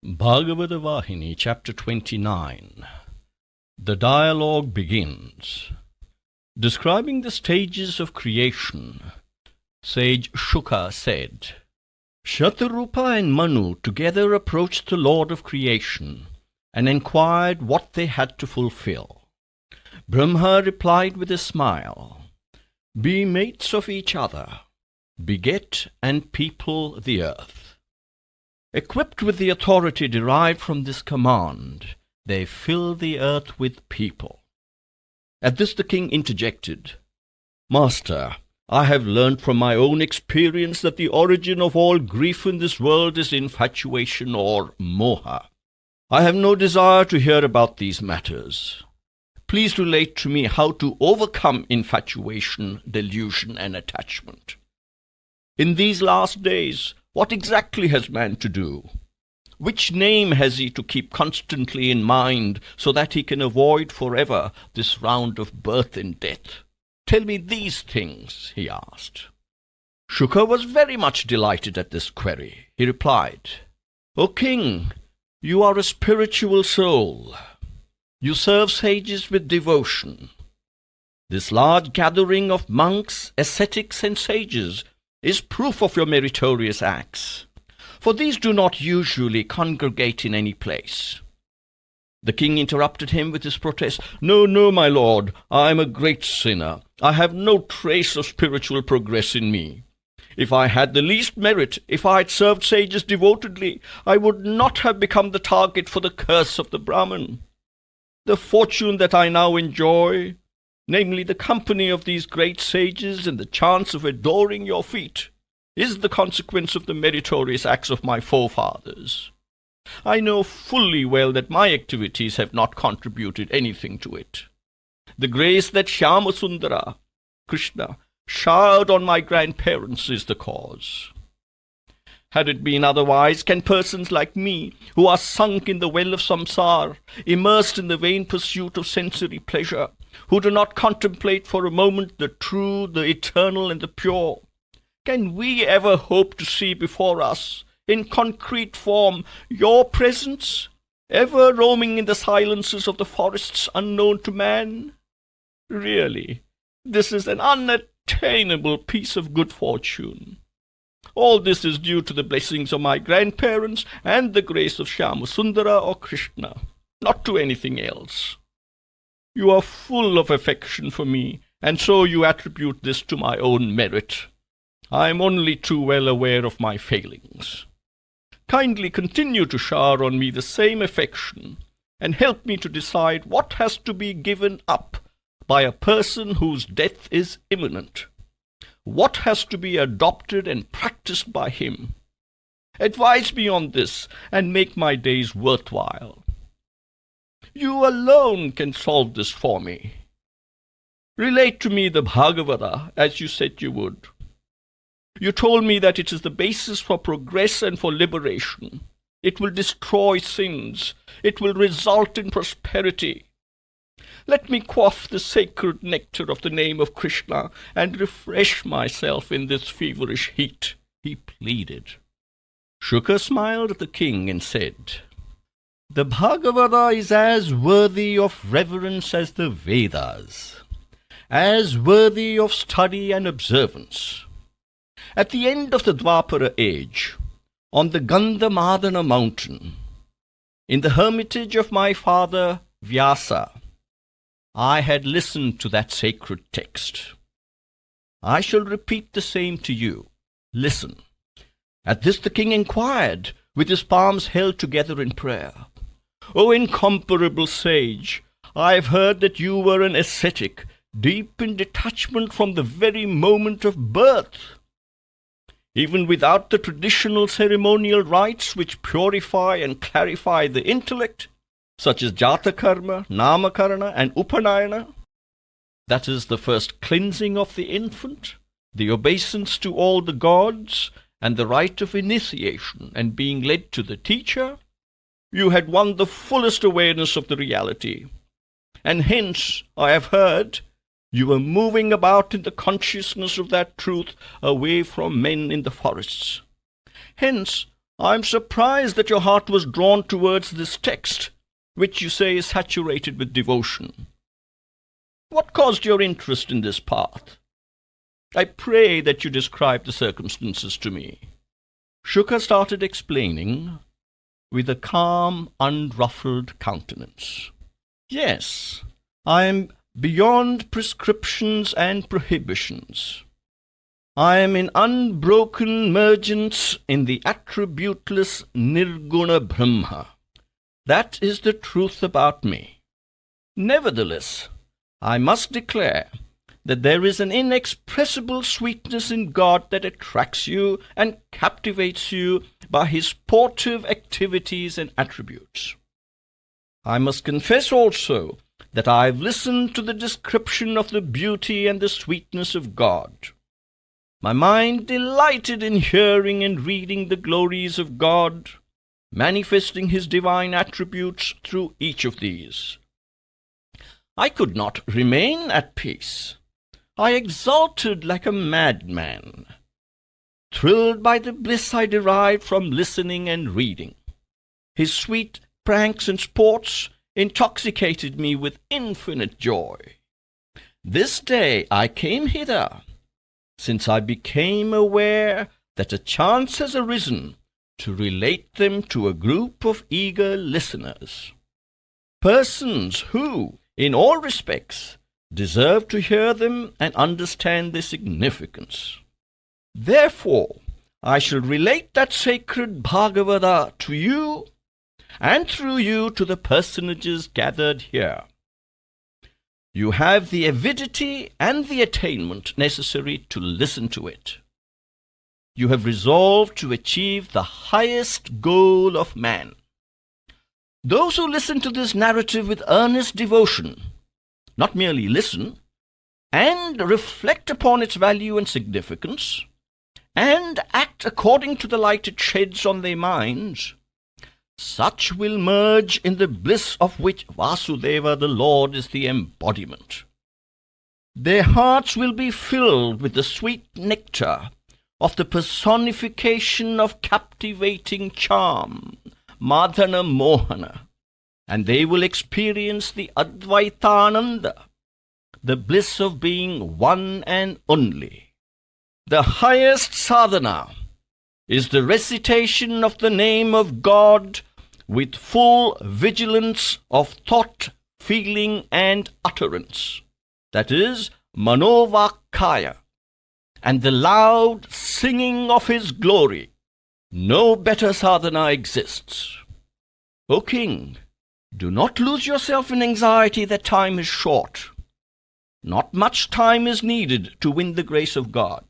Bhagawatha Vahini, Chapter 29. The dialogue begins. Describing the stages of creation, sage Shuka said, Shatarupa and Manu together approached the Lord of creation and inquired what they had to fulfill. Brahma replied with a smile, Be mates of each other, beget and people the earth. Equipped with the authority derived from this command, they fill the earth with people. At this the king interjected, Master, I have learnt from my own experience that the origin of all grief in this world is infatuation or moha. I have no desire to hear about these matters. Please relate to me how to overcome infatuation, delusion, and attachment. In these last days, what exactly has man to do? Which name has he to keep constantly in mind so that he can avoid forever this round of birth and death? Tell me these things, he asked. Shuka was very much delighted at this query. He replied, O king, you are a spiritual soul. You serve sages with devotion. This large gathering of monks, ascetics, and sages is proof of your meritorious acts, for these do not usually congregate in any place. The king interrupted him with his protest. No, my lord, I am a great sinner. I have no trace of spiritual progress in me. If I had the least merit, if I had served sages devotedly, I would not have become the target for the curse of the Brahman. The fortune that I now enjoy, namely the company of these great sages and the chance of adoring your feet, is the consequence of the meritorious acts of my forefathers. I know fully well that my activities have not contributed anything to it. The grace that Shyamasundara, Krishna, showered on my grandparents is the cause. Had it been otherwise, can persons like me, who are sunk in the well of samsara, immersed in the vain pursuit of sensory pleasure, who do not contemplate for a moment the true, the eternal, and the pure, can we ever hope to see before us, in concrete form, your presence, ever roaming in the silences of the forests unknown to man? Really, this is an unattainable piece of good fortune. All this is due to the blessings of my grandparents and the grace of Shyamasundara or Krishna, not to anything else. You are full of affection for me, and so you attribute this to my own merit. I am only too well aware of my failings. Kindly continue to shower on me the same affection, and help me to decide what has to be given up by a person whose death is imminent. What has to be adopted and practiced by him? Advise me on this, and make my days worthwhile. You alone can solve this for me. Relate to me the Bhagawatha, as you said you would. You told me that it is the basis for progress and for liberation. It will destroy sins. It will result in prosperity. Let me quaff the sacred nectar of the name of Krishna and refresh myself in this feverish heat, he pleaded. Shuka smiled at the king and said, The Bhagavata is as worthy of reverence as the Vedas, as worthy of study and observance. At the end of the Dwapara age, on the Gandhamadana mountain, in the hermitage of my father Vyasa, I had listened to that sacred text. I shall repeat the same to you. Listen. At this the king inquired, with his palms held together in prayer, O incomparable sage, I have heard that you were an ascetic, deep in detachment from the very moment of birth. Even without the traditional ceremonial rites which purify and clarify the intellect, such as Jata Karma, Namakarana, and Upanayana, that is the first cleansing of the infant, the obeisance to all the gods, and the rite of initiation and being led to the teacher, you had won the fullest awareness of the reality. And hence, I have heard, you were moving about in the consciousness of that truth away from men in the forests. Hence, I am surprised that your heart was drawn towards this text, which you say is saturated with devotion. What caused your interest in this path? I pray that you describe the circumstances to me." Shuka started explaining with a calm, unruffled countenance. "Yes, I am beyond prescriptions and prohibitions. I am in unbroken mergence in the attributeless Nirguna Brahma. That is the truth about me. Nevertheless, I must declare that there is an inexpressible sweetness in God that attracts you and captivates you by his sportive activities and attributes. I must confess also that I have listened to the description of the beauty and the sweetness of God. My mind delighted in hearing and reading the glories of God, manifesting his divine attributes through each of these. I could not remain at peace. I exulted like a madman, thrilled by the bliss I derived from listening and reading. His sweet pranks and sports intoxicated me with infinite joy. This day I came hither, since I became aware that a chance has arisen to relate them to a group of eager listeners, persons who, in all respects, deserve to hear them and understand their significance. Therefore, I shall relate that sacred Bhagawatha to you, and through you to the personages gathered here. You have the avidity and the attainment necessary to listen to it. You have resolved to achieve the highest goal of man. Those who listen to this narrative with earnest devotion, not merely listen, and reflect upon its value and significance, and act according to the light it sheds on their minds, such will merge in the bliss of which Vasudeva the Lord is the embodiment. Their hearts will be filled with the sweet nectar of the personification of captivating charm, Madhana Mohana, and they will experience the Advaitananda, the bliss of being one and only. The highest sadhana is the recitation of the name of God with full vigilance of thought, feeling, and utterance. That is, manovakaya, and the loud singing of his glory. No better sadhana exists. O king, do not lose yourself in anxiety that time is short. Not much time is needed to win the grace of God.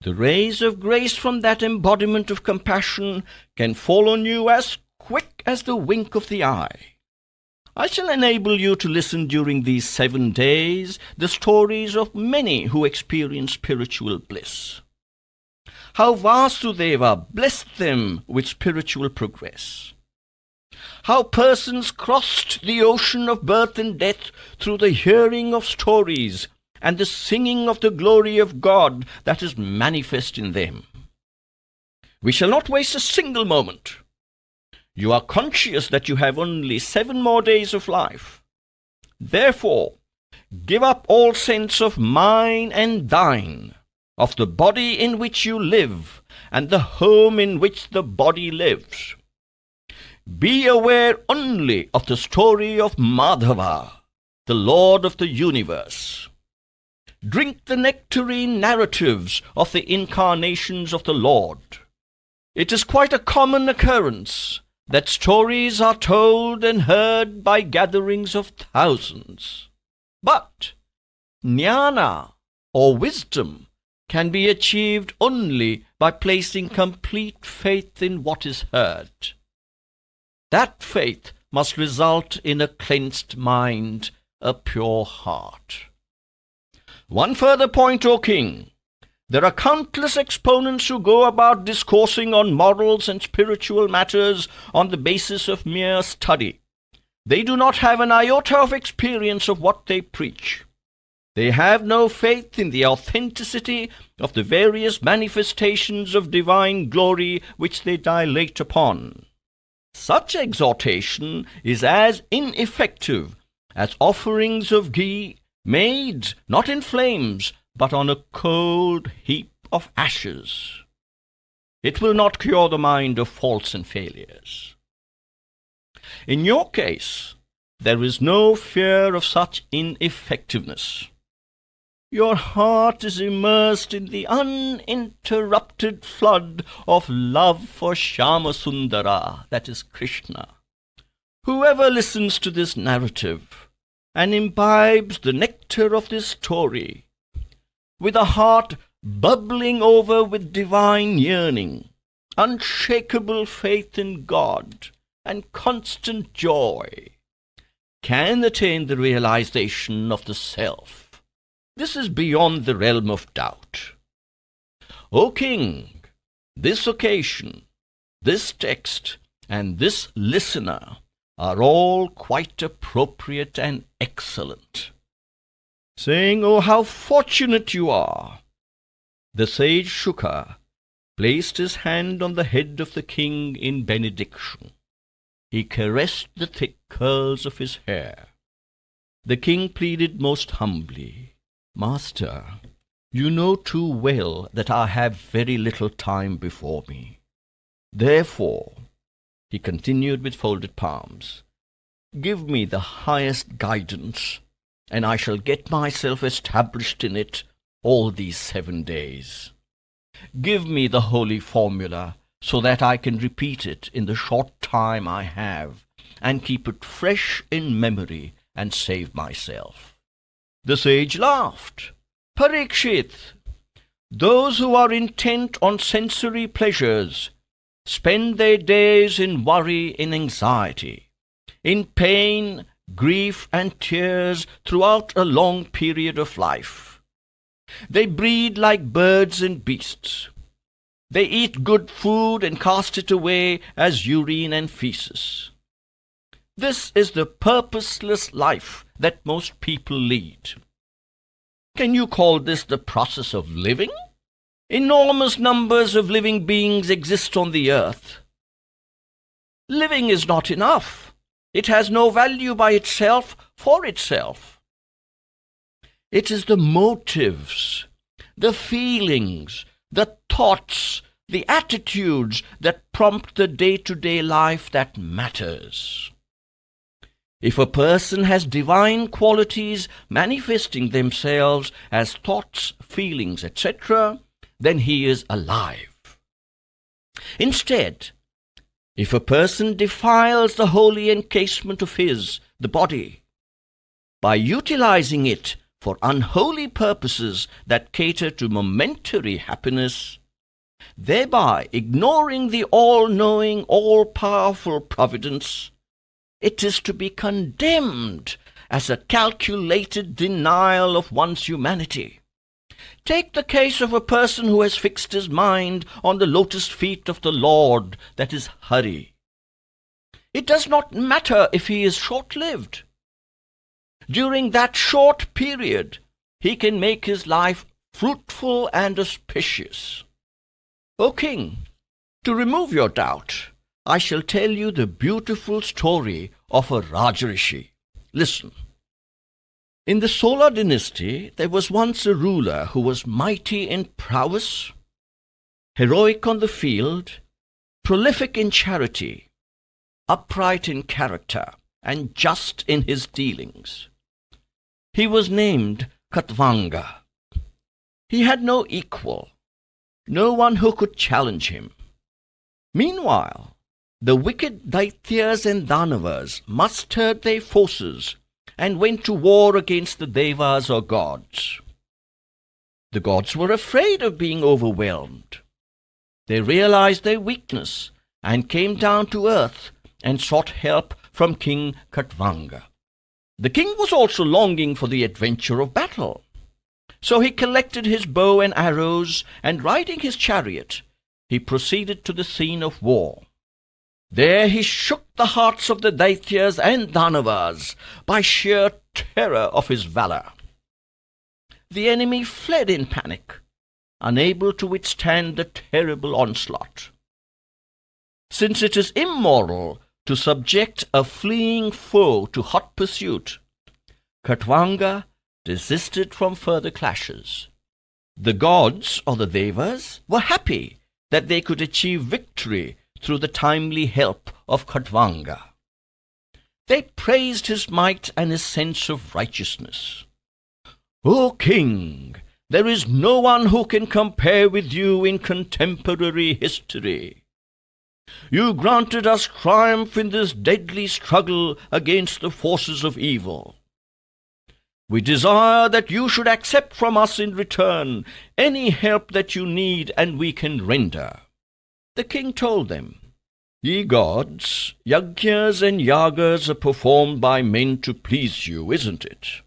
The rays of grace from that embodiment of compassion can fall on you as quick as the wink of the eye. I shall enable you to listen during these 7 days the stories of many who experience spiritual bliss. How Vasudeva blessed them with spiritual progress. How persons crossed the ocean of birth and death through the hearing of stories and the singing of the glory of God that is manifest in them. We shall not waste a single moment. You are conscious that you have only 7 more days of life. Therefore, give up all sense of mine and thine, of the body in which you live, and the home in which the body lives. Be aware only of the story of Madhava, the Lord of the universe. Drink the nectarine narratives of the incarnations of the Lord. It is quite a common occurrence that stories are told and heard by gatherings of thousands. But jnana, or wisdom, can be achieved only by placing complete faith in what is heard. That faith must result in a cleansed mind, a pure heart. One further point, O king. There are countless exponents who go about discoursing on morals and spiritual matters on the basis of mere study. They do not have an iota of experience of what they preach. They have no faith in the authenticity of the various manifestations of divine glory which they dilate upon. Such exhortation is as ineffective as offerings of ghee made not in flames, but on a cold heap of ashes. It will not cure the mind of faults and failures. In your case, there is no fear of such ineffectiveness. Your heart is immersed in the uninterrupted flood of love for Shyamasundara, that is Krishna. Whoever listens to this narrative and imbibes the nectar of this story, with a heart bubbling over with divine yearning, unshakable faith in God, and constant joy, can attain the realization of the self. This is beyond the realm of doubt. O King, this occasion, this text, and this listener are all quite appropriate and excellent. Saying, "Oh, how fortunate you are!" the sage Shuka placed his hand on the head of the king in benediction. He caressed the thick curls of his hair. The king pleaded most humbly, "Master, you know too well that I have very little time before me. Therefore," he continued with folded palms, "give me the highest guidance, and I shall get myself established in it all these 7 days. Give me the holy formula, so that I can repeat it in the short time I have, and keep it fresh in memory, and save myself." The sage laughed. "Parikshit, those who are intent on sensory pleasures spend their days in worry and anxiety, in pain, grief, and tears throughout a long period of life. They breed like birds and beasts. They eat good food and cast it away as urine and feces. This is the purposeless life that most people lead. Can you call this the process of living? Enormous numbers of living beings exist on the earth. Living is not enough. It has no value by itself for itself. It is the motives, the feelings, the thoughts, the attitudes that prompt the day-to-day life that matters. If a person has divine qualities manifesting themselves as thoughts, feelings, etc., then he is alive. Instead, if a person defiles the holy encasement of the body, by utilizing it for unholy purposes that cater to momentary happiness, thereby ignoring the all-knowing, all-powerful providence, it is to be condemned as a calculated denial of one's humanity. Take the case of a person who has fixed his mind on the lotus feet of the Lord, that is Hari. It does not matter if he is short-lived. During that short period, he can make his life fruitful and auspicious. O King, to remove your doubt, I shall tell you the beautiful story of a Rajrishi. Listen. In the Solar dynasty, there was once a ruler who was mighty in prowess, heroic on the field, prolific in charity, upright in character, and just in his dealings. He was named Katvanga. He had no equal, no one who could challenge him. Meanwhile, the wicked Daityas and Danavas mustered their forces and went to war against the Devas or gods. The gods were afraid of being overwhelmed. They realized their weakness and came down to earth and sought help from King Katvanga. The king was also longing for the adventure of battle. So he collected his bow and arrows, and riding his chariot, he proceeded to the scene of war. There he shook the hearts of the Daityas and Danavas by sheer terror of his valor. the enemy fled in panic, unable to withstand the terrible onslaught. Since it is immoral to subject a fleeing foe to hot pursuit, Khatvanga desisted from further clashes. The gods, or the devas, were happy that they could achieve victory through the timely help of Khatvanga. They praised his might and his sense of righteousness. "O king, there is no one who can compare with you in contemporary history. You granted us triumph in this deadly struggle against the forces of evil. We desire that you should accept from us in return any help that you need and we can render." The king told them, "Ye gods, yajnas and yagas are performed by men to please you, isn't it?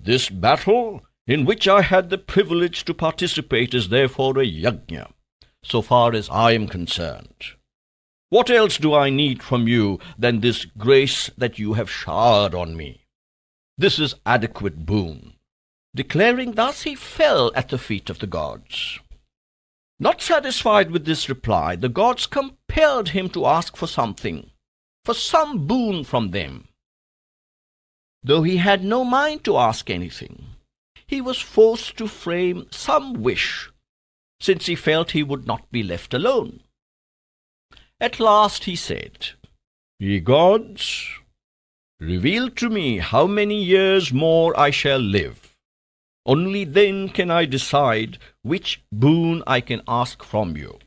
This battle, in which I had the privilege to participate, is therefore a yajna, so far as I am concerned. What else do I need from you than this grace that you have showered on me? This is adequate boon." Declaring thus, he fell at the feet of the gods. Not satisfied with this reply, the gods compelled him to ask for something, for some boon from them. Though he had no mind to ask anything, he was forced to frame some wish, since he felt he would not be left alone. At last he said, "Ye gods, reveal to me how many years more I shall live. Only then can I decide which boon I can ask from you."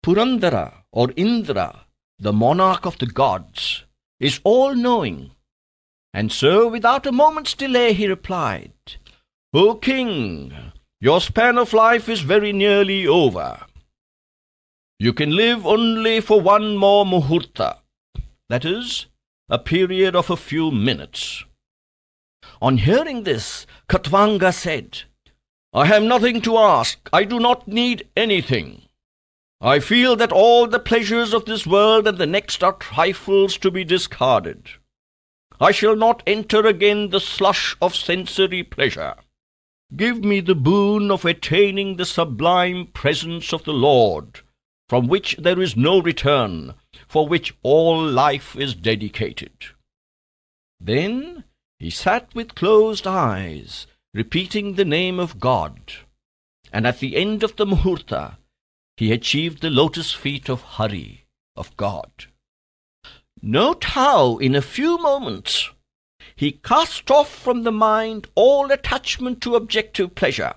Purandara, or Indra, the monarch of the gods, is all-knowing, and so without a moment's delay he replied, "O king, your span of life is very nearly over. You can live only for one more muhurta, that is, a period of a few minutes." On hearing this, Khatvanga said, "I have nothing to ask. I do not need anything. I feel that all the pleasures of this world and the next are trifles to be discarded. I shall not enter again the slush of sensory pleasure. Give me the boon of attaining the sublime presence of the Lord, from which there is no return, for which all life is dedicated." Then he sat with closed eyes, repeating the name of God, and at the end of the muhurta, he achieved the lotus feet of Hari, of God. Note how, in a few moments, he cast off from the mind all attachment to objective pleasure.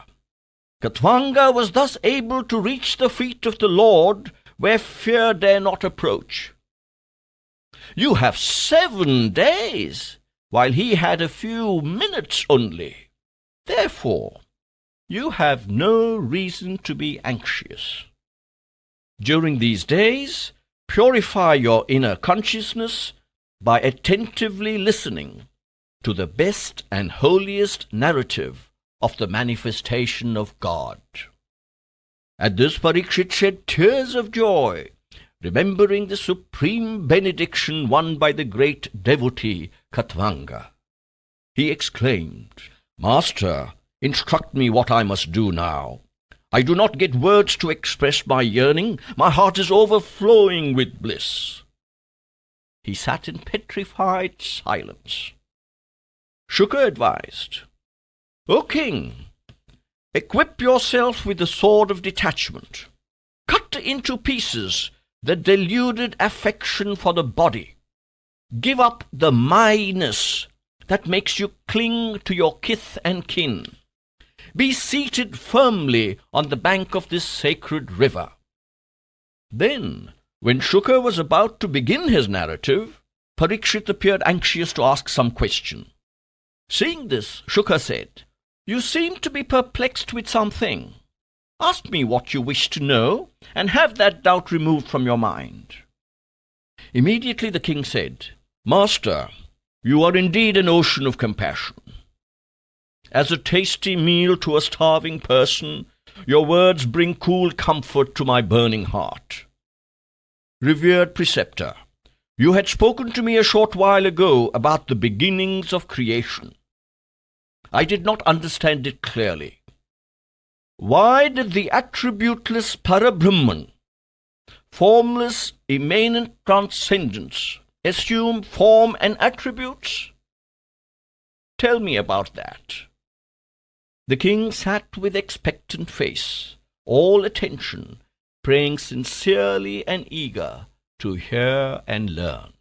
Khatvanga was thus able to reach the feet of the Lord where fear dare not approach. You have 7 days, while he had a few minutes only. Therefore, you have no reason to be anxious. During these days, purify your inner consciousness by attentively listening to the best and holiest narrative of the manifestation of God. At this, Parikshit shed tears of joy, remembering the supreme benediction won by the great devotee Khatvanga. He exclaimed, "Master, instruct me what I must do now. I do not get words to express my yearning. My heart is overflowing with bliss." He sat in petrified silence. Shuka advised, "O king, equip yourself with the sword of detachment. Cut into pieces the deluded affection for the body. Give up the my-ness that makes you cling to your kith and kin. Be seated firmly on the bank of this sacred river." Then, when Shuka was about to begin his narrative, Parikshit appeared anxious to ask some question. Seeing this, Shuka said, "You seem to be perplexed with something. Ask me what you wish to know, and have that doubt removed from your mind." Immediately the king said, "Master, you are indeed an ocean of compassion. As a tasty meal to a starving person, your words bring cool comfort to my burning heart. Revered preceptor, you had spoken to me a short while ago about the beginnings of creation. I did not understand it clearly. Why did the attributeless Parabrahman, formless, immanent transcendence, assume form and attributes? Tell me about that. The king sat with expectant face, all attention, praying sincerely and eager to hear and learn.